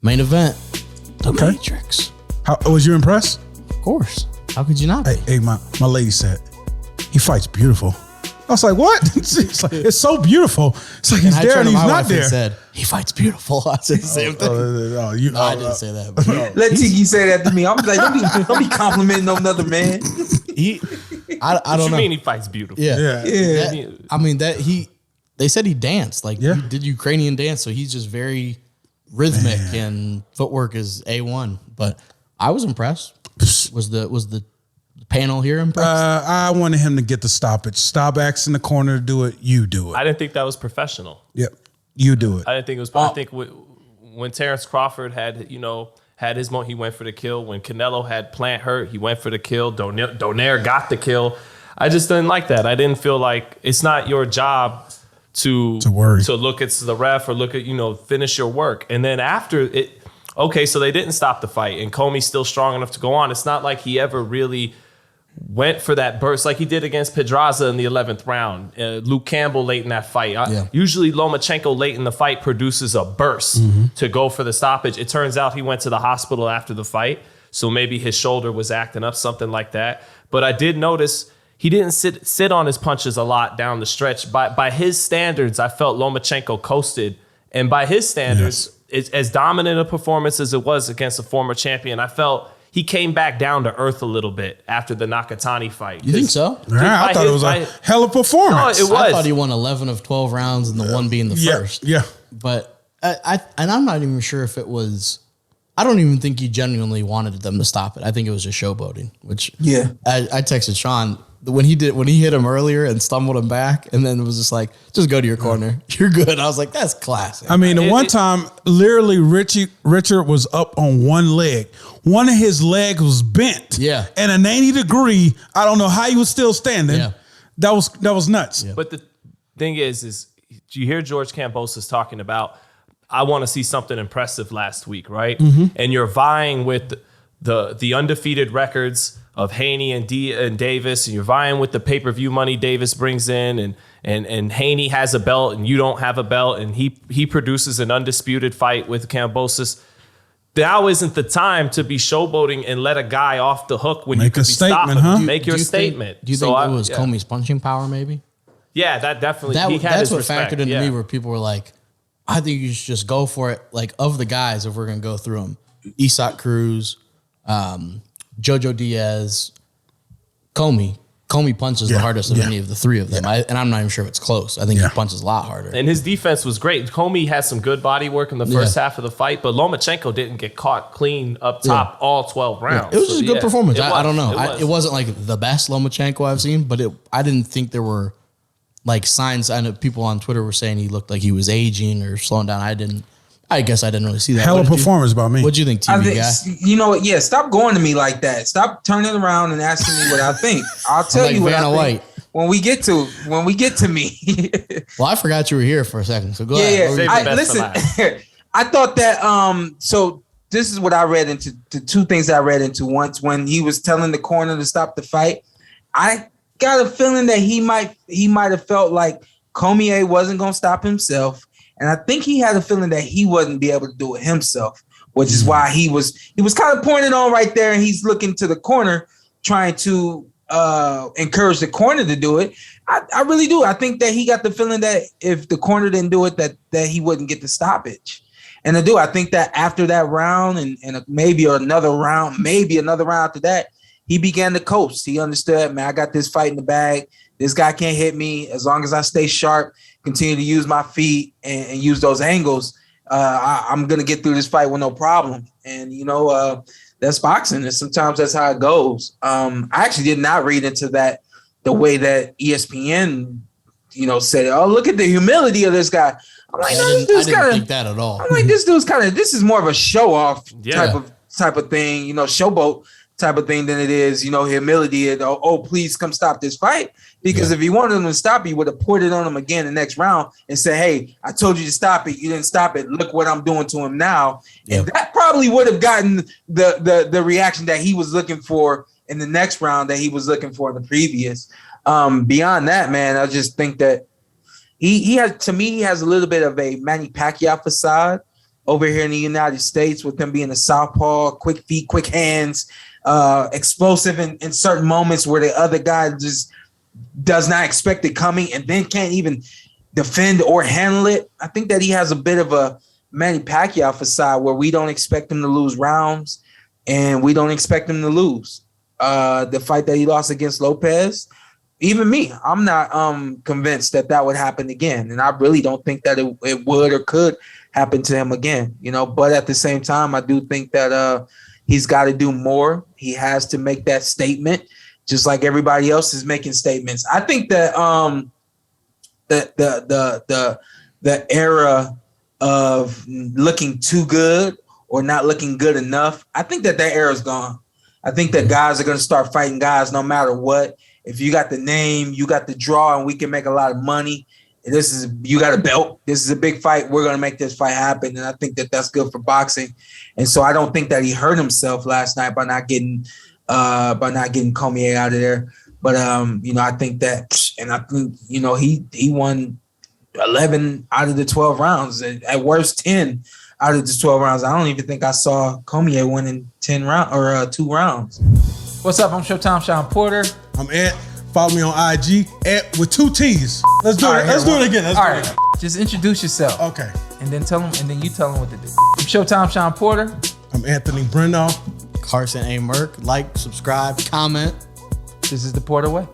Main event. The Matrix. How was you impressed? Of course. How could you not be? Hey, my lady said, he fights beautiful. I was like, what? It's so beautiful. It's like he's there and he's not there. Said, he fights beautiful. I said the same thing. I didn't say that. But let Tiki say that to me. I'm like, don't be complimenting on another man. I don't know. What you mean he fights beautiful? Yeah. They said he danced. Like, he did Ukrainian dance. So he's just very rhythmic and footwork is A1. But I was impressed. Was the panel here impressed? I wanted him to get the stoppage. Stop X in the corner to do it. You do it. I didn't think that was professional. Yep. You do it. I didn't think it was. I think when Terrence Crawford had his moment, he went for the kill. When Canelo had Plant hurt, he went for the kill. Donaire got the kill. I just didn't like that. I didn't feel like it's not your job to look at the ref or look at, finish your work. And then after it, okay, so they didn't stop the fight and Commey's still strong enough to go on. It's not like he ever really went for that burst like he did against Pedraza in the 11th round. Luke Campbell late in that fight. Usually Lomachenko late in the fight produces a burst to go for the stoppage. It turns out he went to the hospital after the fight, so maybe his shoulder was acting up, something like that. But I did notice he didn't sit on his punches a lot down the stretch. By his standards, I felt Lomachenko coasted. And by his standards, as dominant a performance as it was against a former champion, I felt he came back down to earth a little bit after the Nakatani fight. You think so? Yeah, I thought it was a hell of a performance. No, it was. I thought he won 11 of 12 rounds and the one being the first. Yeah. But I'm not even sure if it was. I don't even think he genuinely wanted them to stop it. I think it was just showboating. Which I texted Shawn when he hit him earlier and stumbled him back, and then it was just like, just go to your corner. You're good. I was like, that's classic. I mean, the one time, literally, Richard was up on one leg. One of his legs was bent. Yeah. And a 90-degree. I don't know how he was still standing. Yeah. That was nuts. Yeah. But the thing is you hear George Kambosos talking about, I want to see something impressive last week, right? And you're vying with the undefeated records of Haney and Davis, and you're vying with the pay-per-view money Davis brings in, and Haney has a belt and you don't have a belt, and he produces an undisputed fight with Kambosos. Now isn't the time to be showboating and let a guy off the hook when you could be stopping. Make your statement. Do you think it was Commey's punching power, maybe? Yeah, that definitely. That's what factored into me, where people were like, I think you should just go for it. Like, of the guys, if we're going to go through them, Isak Cruz, Jojo Diaz, Commey punches the hardest of any of the three of them. And I'm not even sure if it's close. I think he punches a lot harder. And his defense was great. Commey had some good body work in the first half of the fight, but Lomachenko didn't get caught clean up top all 12 rounds. It was just a good performance. I don't know. It wasn't like the best Lomachenko I've seen, but I didn't think there were like signs. I know people on Twitter were saying he looked like he was aging or slowing down. I guess I didn't really see that. Hell of performance by me. What'd you think, TV guy? You know what? Yeah, stop going to me like that. Stop turning around and asking me what I think. I'll tell you what I think when we get to me. Well, I forgot you were here for a second, so go ahead. Listen, I thought that. So this is what I read into the two things I read into. Once when he was telling the corner to stop the fight, I got a feeling that he might have felt like Commey wasn't going to stop himself. And I think he had a feeling that he wouldn't be able to do it himself, which is why he was kind of pointed on right there, and he's looking to the corner, trying to encourage the corner to do it. I really do. I think that he got the feeling that if the corner didn't do it, that he wouldn't get the stoppage. And I think that after that round and maybe another round after that, he began to coast. He understood, man, I got this fight in the bag. This guy can't hit me as long as I stay sharp, continue to use my feet and use those angles. I'm going to get through this fight with no problem. And, that's boxing. And sometimes that's how it goes. I actually did not read into that the way that ESPN, said, oh, look at the humility of this guy. I'm like, no, this dude's kind of think that at all. I'm like, this dude's kind of, this is more of a show off type of thing, showboat type of thing than it is, humility and, oh, please come stop this fight. Because if he wanted him to stop, he would have poured it on him again the next round and said, hey, I told you to stop it. You didn't stop it. Look what I'm doing to him now. Yep. And that probably would have gotten the reaction that he was looking for in the next round that he was looking for in the previous. Beyond that, man, I just think that he has a little bit of a Manny Pacquiao facade. over here in the United States with him being a southpaw, quick feet, quick hands, explosive in certain moments where the other guy just does not expect it coming and then can't even defend or handle it. I think that he has a bit of a Manny Pacquiao facade where we don't expect him to lose rounds and we don't expect him to lose. The fight that he lost against Lopez, even me, I'm not convinced that would happen again. And I really don't think that it would or could happen to him again, you know, but at the same time, I do think that he's got to do more. He has to make that statement, just like everybody else is making statements. I think that the era of looking too good or not looking good enough, I think that era is gone. I think that guys are going to start fighting guys no matter what. If you got the name, you got the draw, and we can make a lot of money. You got a belt. This is a big fight. We're going to make this fight happen, and I think that that's good for boxing. And so I don't think that he hurt himself last night by not getting Commey out of there. But you know, I think that, and I think, you know, he won 11 out of the 12 rounds. At worst, 10 out of the 12 rounds. I don't even think I saw Commey winning 10 rounds or 2 rounds. What's up? I'm Showtime Shawn Porter. I'm Ant. Follow me on IG with 2 T's. Let's do it. Let's do it again. All right. Just introduce yourself. Okay. And then you tell them what to do. I'm Showtime Shawn Porter. I'm Anthony Brenagh. Carson A. Merk. Like, subscribe, comment. This is the Porter Way.